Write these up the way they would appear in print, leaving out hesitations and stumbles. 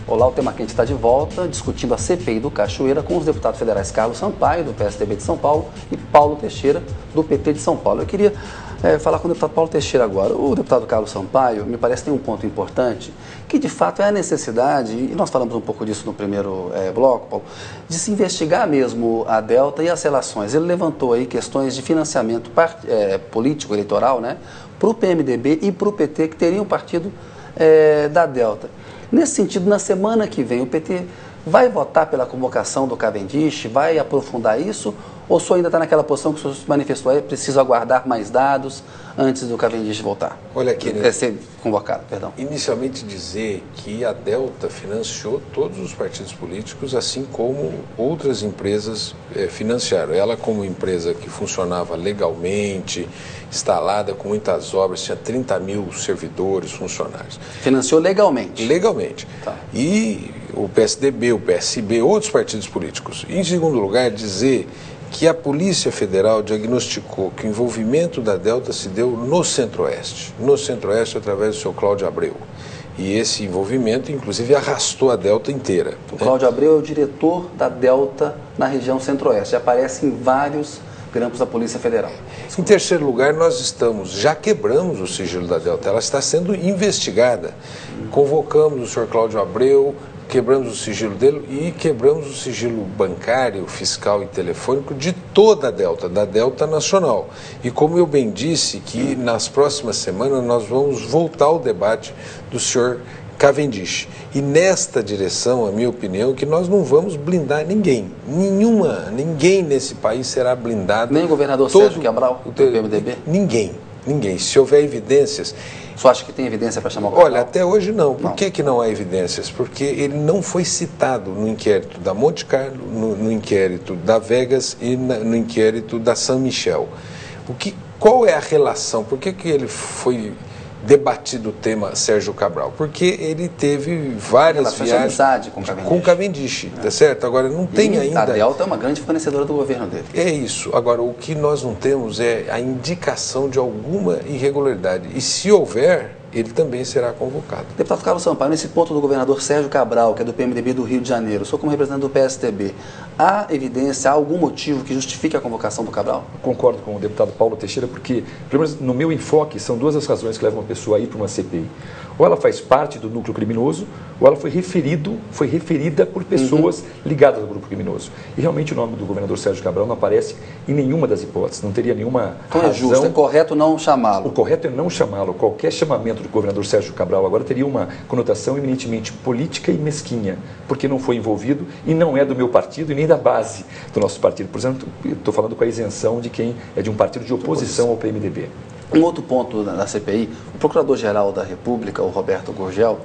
Olá, o Tema Quente está de volta, discutindo a CPI do Cachoeira com os deputados federais Carlos Sampaio, do PSDB de São Paulo, e Paulo Teixeira, do PT de São Paulo. Eu queria falar com o deputado Paulo Teixeira agora. O deputado Carlos Sampaio, me parece, tem um ponto importante, que de fato é a necessidade, e nós falamos um pouco disso no primeiro bloco, Paulo, de se investigar mesmo a Delta e as relações. Ele levantou aí questões de financiamento político, eleitoral, né, para o PMDB e para o PT, que teriam partido da Delta. Nesse sentido, na semana que vem, o PT vai votar pela convocação do Cavendish, vai aprofundar isso, ou o senhor ainda está naquela posição que o senhor se manifestou aí, preciso aguardar mais dados antes do Cavendish voltar? Olha aqui, né? Ser convocado, perdão. Inicialmente dizer que a Delta financiou todos os partidos políticos, assim como outras empresas financiaram. Ela, como empresa que funcionava legalmente, instalada com muitas obras, tinha 30 mil servidores, funcionários. Financiou legalmente? Legalmente. Tá. E o PSDB, o PSB, outros partidos políticos. Em segundo lugar, dizer que a Polícia Federal diagnosticou que o envolvimento da Delta se deu no Centro-Oeste. No Centro-Oeste, através do seu Cláudio Abreu. E esse envolvimento, inclusive, arrastou a Delta inteira. O Cláudio Abreu é o diretor da Delta na região Centro-Oeste. Aparece em vários grampos da Polícia Federal. Em terceiro lugar, nós já quebramos o sigilo da Delta. Ela está sendo investigada. Convocamos o senhor Cláudio Abreu, quebramos o sigilo dele e quebramos o sigilo bancário, fiscal e telefônico de toda a Delta, da Delta Nacional. E como eu bem disse, que nas próximas semanas nós vamos voltar ao debate do senhor Cavendish. E nesta direção, a minha opinião, que nós não vamos blindar ninguém. Ninguém nesse país será blindado. Nem o governador Sérgio Cabral, do PMDB? Ninguém. Se houver evidências... Você acha que tem evidência para chamar o Cabral? Olha, até hoje não. Por que não há evidências? Porque ele não foi citado no inquérito da Monte Carlo, no inquérito da Vegas e no inquérito da San Michel. Qual é a relação? Por que ele foi debatido o tema Sérgio Cabral? Porque ele teve várias viagens de amizade com o Cavendish, tá certo? Agora não tem ainda... A Delta é uma grande fornecedora do governo dele. É isso. Agora, o que nós não temos é a indicação de alguma irregularidade. E se houver, ele também será convocado. Deputado Carlos Sampaio, nesse ponto do governador Sérgio Cabral, que é do PMDB do Rio de Janeiro, sou como representante do PSDB, há evidência, há algum motivo que justifique a convocação do Cabral? Concordo com o deputado Paulo Teixeira, porque, pelo menos no meu enfoque, são duas as razões que levam uma pessoa a ir para uma CPI. Ou ela faz parte do núcleo criminoso, ou ela foi referida por pessoas ligadas ao grupo criminoso. E realmente o nome do governador Sérgio Cabral não aparece em nenhuma das hipóteses, não teria nenhuma então razão. É justo, é correto não chamá-lo? O correto é não chamá-lo. Qualquer chamamento do governador Sérgio Cabral agora teria uma conotação eminentemente política e mesquinha, porque não foi envolvido e não é do meu partido e nem da base do nosso partido. Por exemplo, estou falando com a isenção de quem é de um partido de oposição ao PMDB. Um outro ponto da CPI, o Procurador-Geral da República, o Roberto Gurgel,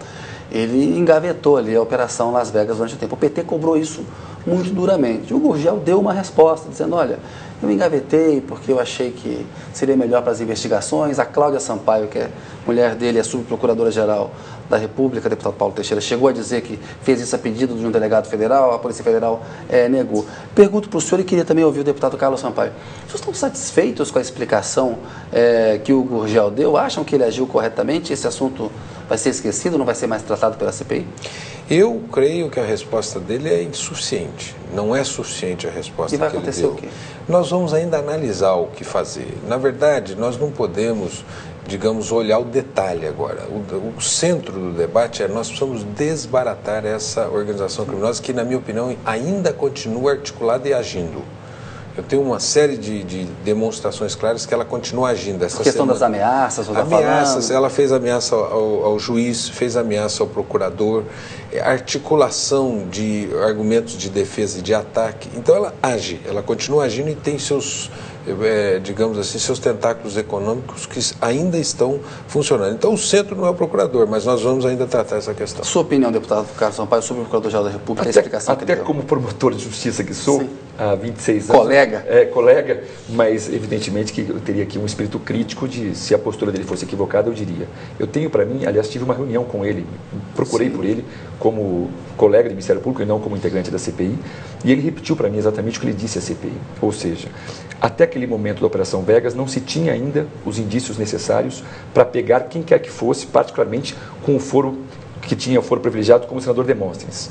ele engavetou ali a Operação Las Vegas durante o tempo. O PT cobrou isso muito duramente. O Gurgel deu uma resposta, dizendo, olha, eu engavetei porque eu achei que seria melhor para as investigações. A Cláudia Sampaio, que é mulher dele, é subprocuradora-geral da República, deputado Paulo Teixeira, chegou a dizer que fez isso a pedido de um delegado federal, a Polícia Federal negou. Pergunto para o senhor e queria também ouvir o deputado Carlos Sampaio. Vocês estão satisfeitos com a explicação que o Gurgel deu? Acham que ele agiu corretamente? Esse assunto vai ser esquecido, não vai ser mais tratado pela CPI? Eu creio que a resposta dele é insuficiente. Não é suficiente a resposta que ele deu. E vai acontecer o quê? Nós vamos ainda analisar o que fazer. Na verdade, nós não podemos, digamos, olhar o detalhe agora. O centro do debate é nós precisamos desbaratar essa organização criminosa que, na minha opinião, ainda continua articulada e agindo. Eu tenho uma série de demonstrações claras que ela continua agindo. Essa questão das ameaças, ela fez ameaça ao juiz, fez ameaça ao procurador, articulação de argumentos de defesa e de ataque. Então ela age, ela continua agindo e tem seus, digamos assim, seus tentáculos econômicos que ainda estão funcionando. Então o centro não é o procurador, mas nós vamos ainda tratar essa questão. Sua opinião, deputado Carlos Sampaio, sobre o Procurador-Geral da República, a explicação que ele deu? Até como promotor de justiça que sou, sim, há 26 anos... Colega? Colega, mas evidentemente que eu teria aqui um espírito crítico de, se a postura dele fosse equivocada, eu diria. Eu tenho para mim, aliás, tive uma reunião com ele, procurei por ele como colega do Ministério Público e não como integrante da CPI, e ele repetiu para mim exatamente o que ele disse à CPI. Ou seja, até aquele momento da Operação Vegas não se tinha ainda os indícios necessários para pegar quem quer que fosse, particularmente com o foro que tinha foro privilegiado como o senador Demóstenes.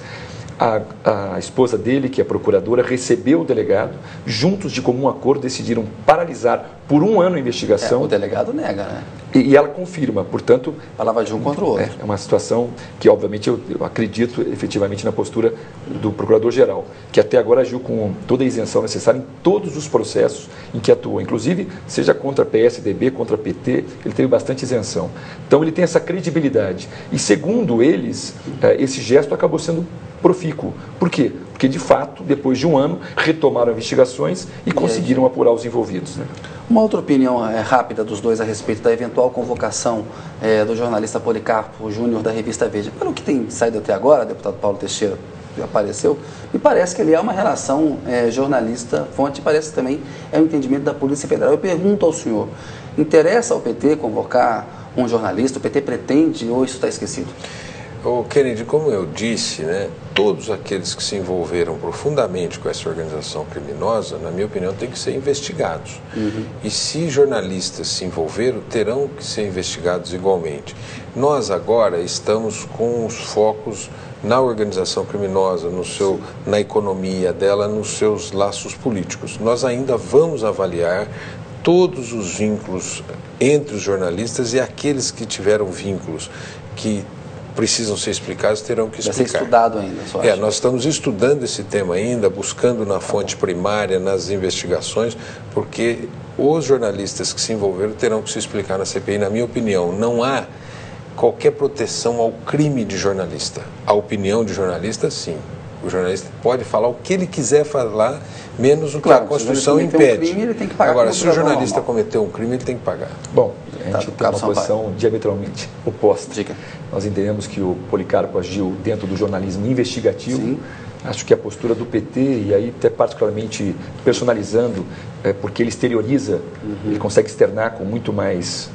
A esposa dele, que é procuradora, recebeu o delegado, juntos de comum acordo decidiram paralisar por 1 ano a investigação. O delegado nega, né? E ela confirma, portanto... Falava de um contra o outro. É uma situação que, obviamente, eu acredito efetivamente na postura do Procurador-Geral, que até agora agiu com toda a isenção necessária em todos os processos em que atuou, inclusive, seja contra PSDB, contra PT, ele teve bastante isenção. Então, ele tem essa credibilidade. E, segundo eles, esse gesto acabou sendo profícuo. Por quê? Porque, de fato, depois de 1 ano, retomaram investigações e conseguiram apurar os envolvidos. Né? Uma outra opinião rápida dos dois a respeito da eventual convocação do jornalista Policarpo Júnior da revista Veja. Pelo que tem saído até agora, deputado Paulo Teixeira apareceu, me parece que ele é uma relação jornalista-fonte, parece que também é um entendimento da Polícia Federal. Eu pergunto ao senhor, interessa ao PT convocar um jornalista? O PT pretende ou isso está esquecido? Kennedy, como eu disse, né, todos aqueles que se envolveram profundamente com essa organização criminosa, na minha opinião, têm que ser investigados. E se jornalistas se envolveram, terão que ser investigados igualmente. Nós agora estamos com os focos na organização criminosa, na economia dela, nos seus laços políticos. Nós ainda vamos avaliar todos os vínculos entre os jornalistas e aqueles que tiveram vínculos que precisam ser explicados, terão que explicar. Vai ser estudado ainda, só acho. Nós estamos estudando esse tema ainda, buscando na fonte primária, nas investigações, porque os jornalistas que se envolveram terão que se explicar na CPI. Na minha opinião, não há qualquer proteção ao crime de jornalista. A opinião de jornalista, sim. O jornalista pode falar o que ele quiser falar, menos o que a Constituição impede. Crime, ele tem que pagar. Agora, se o jornalista cometeu um crime, ele tem que pagar. Bom, a gente tem uma posição diametralmente oposta. Diga. Nós entendemos que o Policarpo agiu dentro do jornalismo investigativo. Sim. Acho que a postura do PT, e aí até particularmente personalizando, porque ele exterioriza, ele consegue externar com muito mais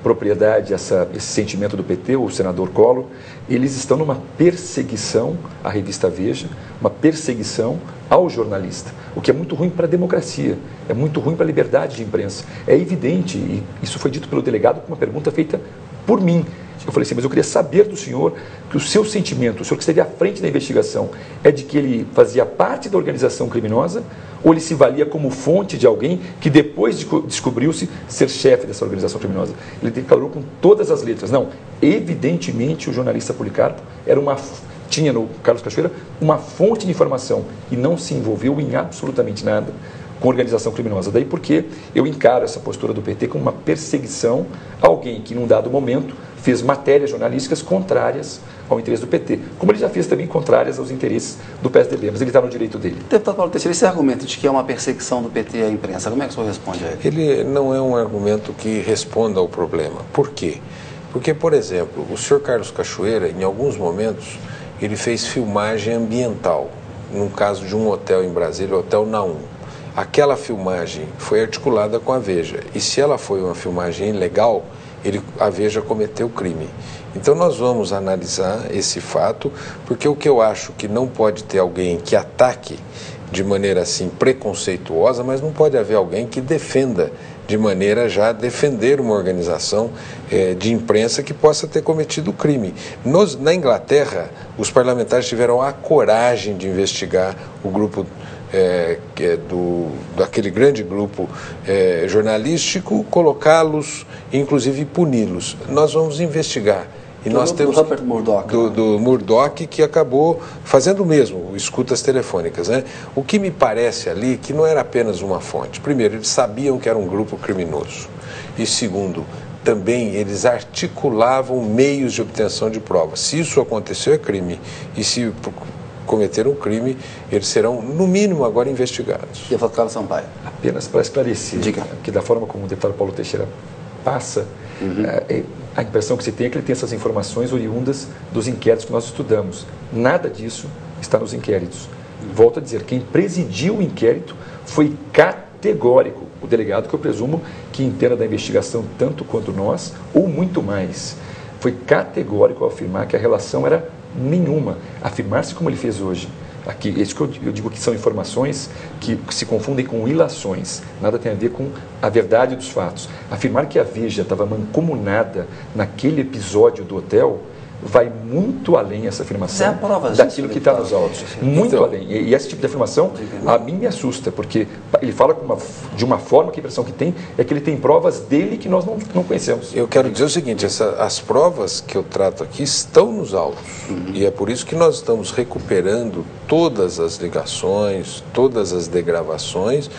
propriedade esse sentimento do PT, o senador Collor, eles estão numa perseguição à revista Veja, uma perseguição ao jornalista, o que é muito ruim para a democracia, é muito ruim para a liberdade de imprensa. É evidente, e isso foi dito pelo delegado com uma pergunta feita por mim. Eu falei assim, mas eu queria saber do senhor que o seu sentimento, o senhor que esteve à frente da investigação, é de que ele fazia parte da organização criminosa ou ele se valia como fonte de alguém que depois descobriu-se ser chefe dessa organização criminosa? Ele declarou com todas as letras, não, evidentemente o jornalista Policarpo tinha no Carlos Cachoeira uma fonte de informação e não se envolveu em absolutamente nada com organização criminosa. Daí porque eu encaro essa postura do PT como uma perseguição a alguém que, num dado momento, fez matérias jornalísticas contrárias ao interesse do PT, como ele já fez também contrárias aos interesses do PSDB, mas ele está no direito dele. Deputado Paulo Teixeira, esse argumento de que é uma perseguição do PT à imprensa, como é que o senhor responde a ele? Ele não é um argumento que responda ao problema. Por quê? Porque, por exemplo, o senhor Carlos Cachoeira, em alguns momentos, ele fez filmagem ambiental, num caso de um hotel em Brasília, o Hotel Naum. Aquela filmagem foi articulada com a Veja, e se ela foi uma filmagem ilegal, a Veja cometeu crime. Então nós vamos analisar esse fato, porque o que eu acho que não pode ter alguém que ataque de maneira assim preconceituosa, mas não pode haver alguém que defenda de maneira já defender uma organização de imprensa que possa ter cometido crime. Na Inglaterra, os parlamentares tiveram a coragem de investigar o grupo daquele grande grupo jornalístico, colocá-los, inclusive puni-los. Nós vamos investigar. E nós temos do Rupert Murdoch, do Murdoch, que acabou fazendo o mesmo, escutas telefônicas, né? O que me parece ali que não era apenas uma fonte. Primeiro, eles sabiam que era um grupo criminoso. E segundo, também eles articulavam meios de obtenção de provas. Se isso aconteceu, é crime. E se cometeram um crime, eles serão, no mínimo, agora investigados. Deputado Carlos Sampaio. Apenas para esclarecer, que da forma como o deputado Paulo Teixeira passa, a impressão que se tem é que ele tem essas informações oriundas dos inquéritos que nós estudamos. Nada disso está nos inquéritos. Volto a dizer, quem presidiu o inquérito foi categórico. O delegado, que eu presumo que entenda da investigação tanto quanto nós, ou muito mais, foi categórico ao afirmar que a relação era nenhuma. Afirmar-se como ele fez hoje. Aqui, isso que eu digo que são informações que se confundem com ilações, nada tem a ver com a verdade dos fatos. Afirmar que a Veja estava mancomunada naquele episódio do hotel vai muito além essa afirmação há provas daquilo disso, que está nos autos. Muito Então, além. E esse tipo de afirmação, a mim me assusta, porque ele fala de uma forma que a impressão que tem é que ele tem provas dele que nós não conhecemos. Eu quero dizer o seguinte, as provas que eu trato aqui estão nos autos. E é por isso que nós estamos recuperando todas as ligações, todas as degravações,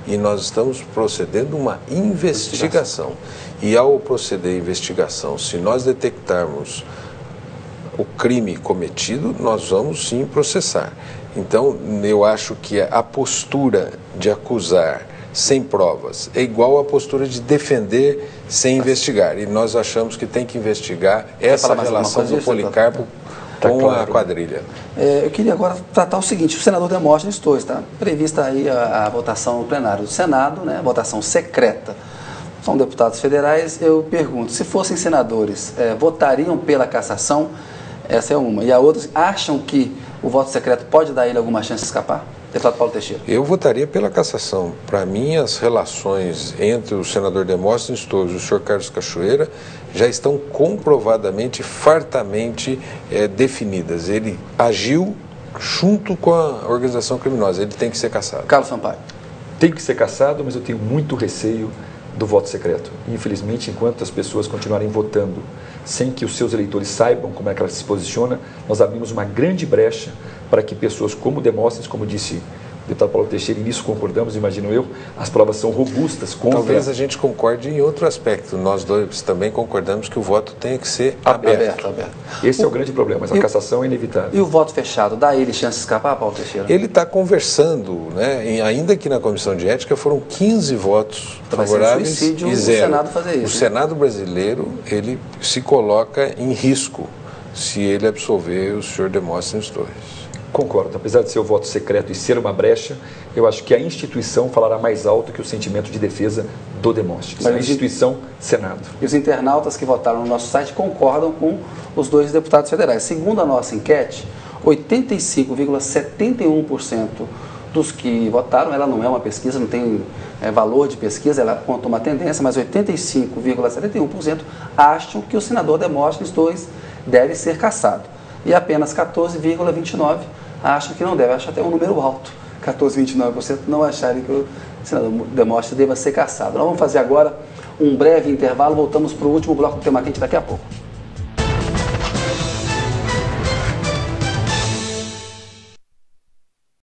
e nós estamos procedendo uma investigação. E ao proceder à investigação, se nós detectarmos o crime cometido, nós vamos sim processar. Então, eu acho que a postura de acusar sem provas é igual à postura de defender sem investigar. E nós achamos que tem que investigar essa relação do Policarpo com a quadrilha. Eu queria agora tratar o seguinte: o senador Demóstenes Torres, está prevista aí a votação no plenário do Senado, né, votação secreta. São deputados federais. Eu pergunto, se fossem senadores, votariam pela cassação? Essa é uma. E a outra, acham que o voto secreto pode dar a ele alguma chance de escapar? Deputado Paulo Teixeira. Eu votaria pela cassação. Para mim, as relações entre o senador Demóstenes Torres e o senhor Carlos Cachoeira já estão comprovadamente, fartamente definidas. Ele agiu junto com a organização criminosa. Ele tem que ser cassado. Carlos Sampaio. Tem que ser cassado, mas eu tenho muito receio do voto secreto. Infelizmente, enquanto as pessoas continuarem votando sem que os seus eleitores saibam como é que ela se posiciona, nós abrimos uma grande brecha para que pessoas como Demóstenes, como disse o deputado Paulo Teixeira, e nisso concordamos, imagino eu, as provas são robustas contra... Talvez a gente concorde em outro aspecto. Nós dois também concordamos que o voto tenha que ser aberto. Esse é o grande problema, mas a cassação é inevitável. E o voto fechado, dá a ele chance de escapar, Paulo Teixeira? Ele está conversando, né? Ainda que na Comissão de Ética foram 15 votos favoráveis suicídio e 0. o Senado fazer isso, o Senado brasileiro, ele se coloca em risco se ele absolver o senhor Demóstenes Torres. Concordo. Apesar de ser o voto secreto e ser uma brecha, eu acho que a instituição falará mais alto que o sentimento de defesa do Demóstenes. A instituição Senado. E os internautas que votaram no nosso site concordam com os dois deputados federais. Segundo a nossa enquete, 85,71% dos que votaram, ela não é uma pesquisa, não tem valor de pesquisa, ela conta uma tendência, mas 85,71% acham que o senador Demóstenes Torres deve ser cassado. E apenas 14,29% acham que não deve. Acho até um número alto. 14,29% não acharem que o senador Demóstenes deva ser cassado. Nós vamos fazer agora um breve intervalo. Voltamos para o último bloco do Tema Quente daqui a pouco.